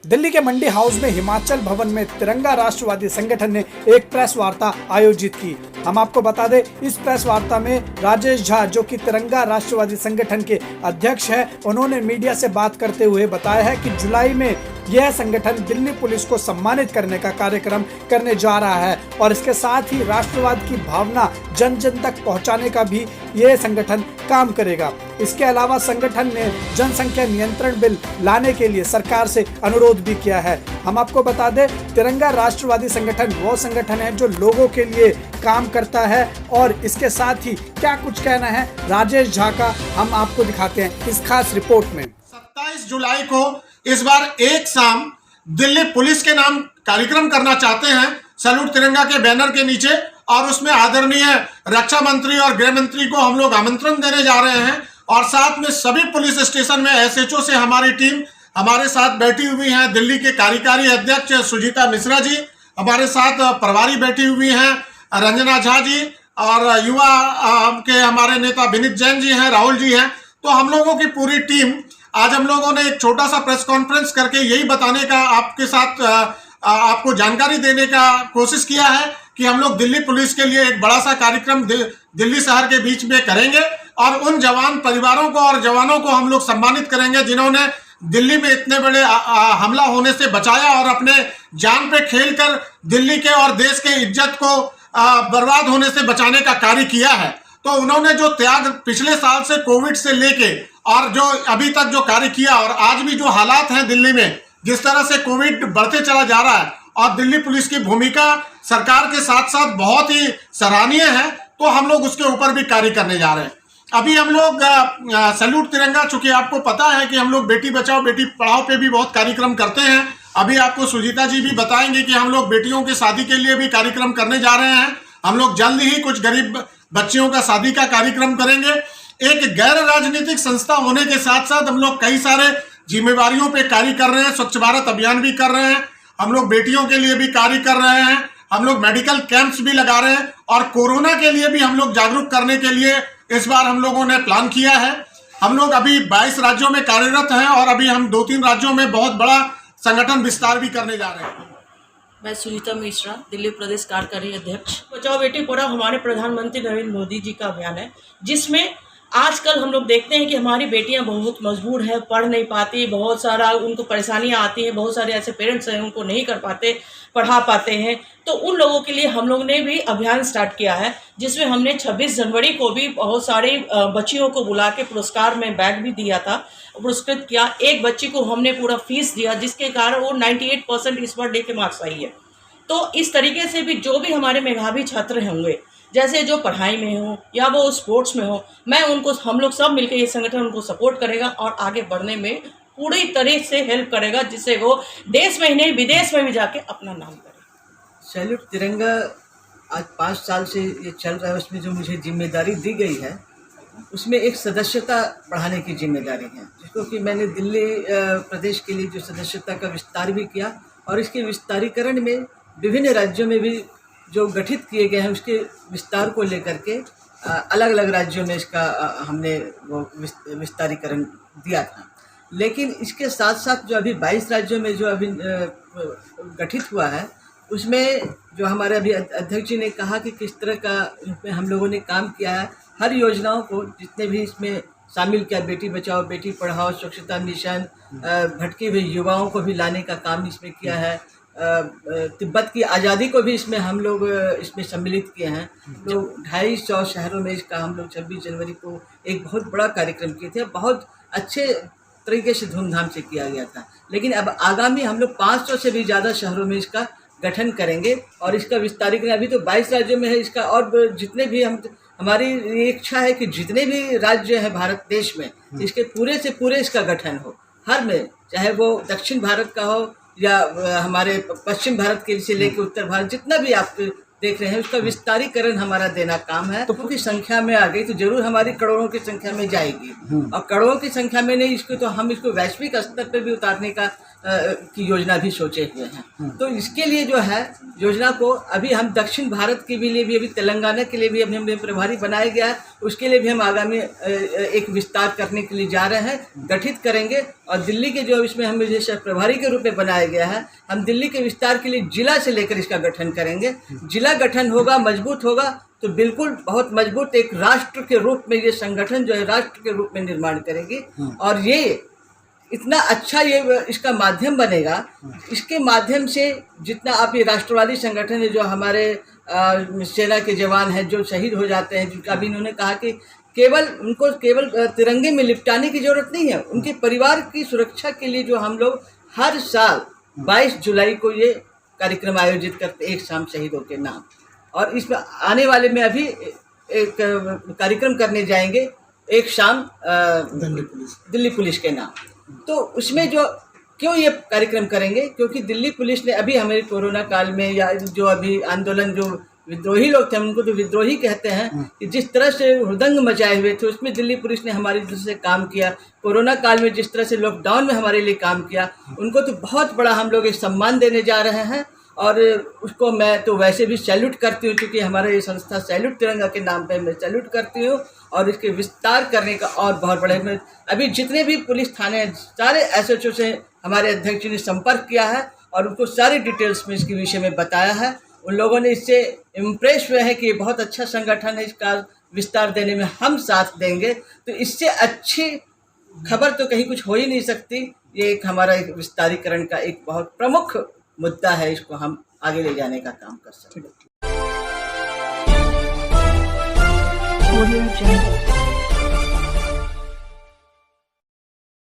दिल्ली के मंडी हाउस में हिमाचल भवन में तिरंगा राष्ट्रवादी संगठन ने एक प्रेस वार्ता आयोजित की। हम आपको बता दें, इस प्रेस वार्ता में राजेश झा, जो कि तिरंगा राष्ट्रवादी संगठन के अध्यक्ष है, उन्होंने मीडिया से बात करते हुए बताया है कि जुलाई में यह संगठन दिल्ली पुलिस को सम्मानित करने का कार्यक्रम करने जा रहा है और इसके साथ ही राष्ट्रवाद की भावना जन जन तक पहुंचाने का भी यह संगठन काम करेगा। इसके अलावा संगठन ने जनसंख्या नियंत्रण बिल लाने के लिए सरकार से अनुरोध भी किया है। हम आपको बता दें, तिरंगा राष्ट्रवादी संगठन वो संगठन है जो लोगों के लिए काम करता है और इसके साथ ही क्या कुछ कहना है राजेश झा का, हम आपको दिखाते हैं इस खास रिपोर्ट में। 27 जुलाई को इस बार एक शाम दिल्ली पुलिस के नाम कार्यक्रम करना चाहते हैं, सैल्यूट तिरंगा के बैनर के नीचे, और उसमें आदरणीय रक्षा मंत्री और गृह मंत्री को हम लोग आमंत्रण देने जा रहे हैं और साथ में सभी पुलिस स्टेशन में एसएचओ से हमारी टीम हमारे साथ बैठी हुई है। दिल्ली के कार्यकारी अध्यक्ष सुजीता मिश्रा जी हमारे साथ, प्रभारी बैठी हुई हैं रंजना झा जी, और युवा के हमारे नेता विनीत जैन जी हैं, राहुल जी हैं। तो हम लोगों की पूरी टीम आज हम लोगों ने एक छोटा सा प्रेस कॉन्फ्रेंस करके यही बताने का आपके साथ आपको जानकारी देने का कोशिश किया है कि हम लोग दिल्ली पुलिस के लिए एक बड़ा सा कार्यक्रम दिल्ली शहर के बीच में करेंगे और उन जवान परिवारों को और जवानों को हम लोग सम्मानित करेंगे जिन्होंने दिल्ली में इतने बड़े हमला होने से बचाया और अपने जान पे खेलकर दिल्ली के और देश के इज्जत को बर्बाद होने से बचाने का कार्य किया है। तो उन्होंने जो त्याग पिछले साल से कोविड से लेके और जो अभी तक जो कार्य किया, और आज भी जो हालात हैं दिल्ली में, जिस तरह से कोविड बढ़ते चला जा रहा है और दिल्ली पुलिस की भूमिका सरकार के साथ साथ बहुत ही सराहनीय है, तो हम लोग उसके ऊपर भी कार्य करने जा रहे हैं। अभी हम लोग सैल्यूट तिरंगा, चूंकि आपको पता है कि हम लोग बेटी बचाओ बेटी पढ़ाओ पे भी बहुत कार्यक्रम करते हैं। अभी आपको सुजीता जी भी बताएंगे कि हम लोग बेटियों की शादी के लिए भी कार्यक्रम करने जा रहे हैं। हम लोग जल्द ही कुछ गरीब बच्चियों का शादी का कार्यक्रम करेंगे। एक गैर राजनीतिक संस्था होने के साथ साथ हम लोग कई सारे जिम्मेवारियों पे कार्य कर रहे हैं। स्वच्छ भारत अभियान भी कर रहे हैं, हम लोग बेटियों के लिए भी कार्य कर रहे हैं, हम लोग मेडिकल कैंप्स भी लगा रहे हैं और कोरोना के लिए भी हम लोग जागरूक करने के लिए इस बार हम लोगों ने प्लान किया है। हम लोग अभी 22 राज्यों में कार्यरत हैं और अभी हम 2-3 राज्यों में बहुत बड़ा संगठन विस्तार भी करने जा रहे हैं। मैं सुनीता मिश्रा, दिल्ली प्रदेश कार्यकारी अध्यक्ष। बचाओ बेटी पढ़ाओ हमारे प्रधानमंत्री नरेंद्र मोदी जी का अभियान है, जिसमें आजकल हम लोग देखते हैं कि हमारी बेटियां बहुत मजबूर है, पढ़ नहीं पाती, बहुत सारा उनको परेशानियां आती हैं, बहुत सारे ऐसे पेरेंट्स हैं उनको नहीं कर पाते, पढ़ा पाते हैं। तो उन लोगों के लिए हम लोग ने भी अभियान स्टार्ट किया है, जिसमें हमने 26 जनवरी को भी बहुत सारे बच्चियों को बुला के पुरस्कार में बैग भी दिया था, पुरस्कृत किया। एक बच्ची को हमने पूरा फीस दिया, जिसके कारण वो 98% इस बार डे के मार्क्स आई है। तो इस तरीके से भी जो भी हमारे मेधावी छात्र होंगे, जैसे जो पढ़ाई में हो या वो स्पोर्ट्स में हो, मैं उनको, हम लोग सब मिलकर ये संगठन उनको सपोर्ट करेगा और आगे बढ़ने में पूरी तरह से हेल्प करेगा, जिससे वो देश में ही नहीं विदेश में भी जाके अपना नाम करे। सैल्यूट तिरंगा आज 5 साल से ये चल रहा है। उसमें जो मुझे जिम्मेदारी दी गई है उसमें एक सदस्यता बढ़ाने की जिम्मेदारी है, जिसको कि मैंने दिल्ली प्रदेश के लिए जो सदस्यता का विस्तार भी किया और इसके विस्तारीकरण में विभिन्न राज्यों में भी जो गठित किए गए हैं उसके विस्तार को लेकर के अलग अलग राज्यों में इसका हमने वो विस्तारीकरण दिया था। लेकिन इसके साथ साथ जो अभी 22 राज्यों में जो अभी गठित हुआ है, उसमें जो हमारे अभी अध्यक्ष जी ने कहा कि किस तरह का इसमें हम लोगों ने काम किया है, हर योजनाओं को जितने भी इसमें शामिल किया, बेटी बचाओ बेटी पढ़ाओ, स्वच्छता मिशन, भटके हुए युवाओं को भी लाने का काम इसमें किया है, तिब्बत की आज़ादी को भी इसमें हम लोग इसमें सम्मिलित किए हैं। तो 250 शहरों में इसका हम लोग 26 जनवरी को एक बहुत बड़ा कार्यक्रम किए थे, बहुत अच्छे तरीके से धूमधाम से किया गया था। लेकिन अब आगामी हम लोग 500 से भी ज़्यादा शहरों में इसका गठन करेंगे और इसका विस्तारीकरण अभी तो 22 राज्यों में है इसका, और जितने भी हमारी इच्छा है कि जितने भी राज्य हैं भारत देश में, इसके पूरे से पूरे इसका गठन हो, हर में, चाहे वो दक्षिण भारत का हो या हमारे पश्चिम भारत के से लेकर उत्तर भारत, जितना भी आप देख रहे हैं उसका विस्तारीकरण हमारा देना काम है। तो क्योंकि संख्या में आ गई तो जरूर हमारी करोड़ों की संख्या में जाएगी, और करोड़ों की संख्या में नहीं, इसको तो हम इसको वैश्विक स्तर पर भी उतारने का की योजना भी सोचे हुए हैं। तो इसके लिए जो है योजना को अभी हम दक्षिण भारत के लिए भी अभी तेलंगाना के लिए भी अभी हमें प्रभारी बनाया गया है, उसके लिए भी हम आगामी एक विस्तार करने के लिए जा रहे हैं, गठित करेंगे। और दिल्ली के जो इसमें हमें जैसे प्रभारी के रूप में बनाया गया है, हम दिल्ली के विस्तार के लिए जिला से लेकर इसका गठन करेंगे। जिला गठन होगा, मजबूत होगा तो बिल्कुल बहुत मजबूत एक राष्ट्र के रूप में ये संगठन जो है राष्ट्र के रूप में निर्माण करेगी। और ये इतना अच्छा ये इसका माध्यम बनेगा, इसके माध्यम से जितना आप ये राष्ट्रवादी संगठन है जो हमारे सेना के जवान हैं जो शहीद हो जाते हैं, जिनका भी इन्होंने कहा कि उनको केवल तिरंगे में लिपटाने की जरूरत नहीं है, उनके परिवार की सुरक्षा के लिए जो हम लोग हर साल 22 जुलाई को ये कार्यक्रम आयोजित करते, एक शाम शहीदों के नाम। और इसमें आने वाले में अभी एक कार्यक्रम करने जाएंगे, एक शाम दिल्ली पुलिस के नाम। तो उसमें जो क्यों ये कार्यक्रम करेंगे, क्योंकि दिल्ली पुलिस ने अभी हमें कोरोना काल में या जो अभी आंदोलन जो विद्रोही लोग थे उनको तो विद्रोही कहते हैं कि जिस तरह से हुदंग मचाए हुए थे उसमें दिल्ली पुलिस ने हमारी तरफ से काम किया। कोरोना काल में जिस तरह से लॉकडाउन में हमारे लिए काम किया, उनको तो बहुत बड़ा हम लोग एक सम्मान देने जा रहे हैं। और उसको मैं तो वैसे भी सैल्यूट करती हूँ, क्योंकि हमारा ये संस्था सैल्यूट तिरंगा के नाम पे मैं सैल्यूट करती हूँ। और इसके विस्तार करने का और बहुत बड़े अभी जितने भी पुलिस थाने हैं सारे एसएचओ से हमारे अध्यक्ष ने संपर्क किया है और उनको सारी डिटेल्स में इसके विषय में बताया है। उन लोगों ने इससे इम्प्रेस हुए हैं कि ये बहुत अच्छा संगठन है, इसका विस्तार देने में हम साथ देंगे। तो इससे अच्छी खबर तो कहीं कुछ हो ही नहीं सकती। ये एक हमारा एक विस्तारीकरण का एक बहुत प्रमुख मुद्दा है, इसको हम आगे ले जाने का काम कर सकते हैं।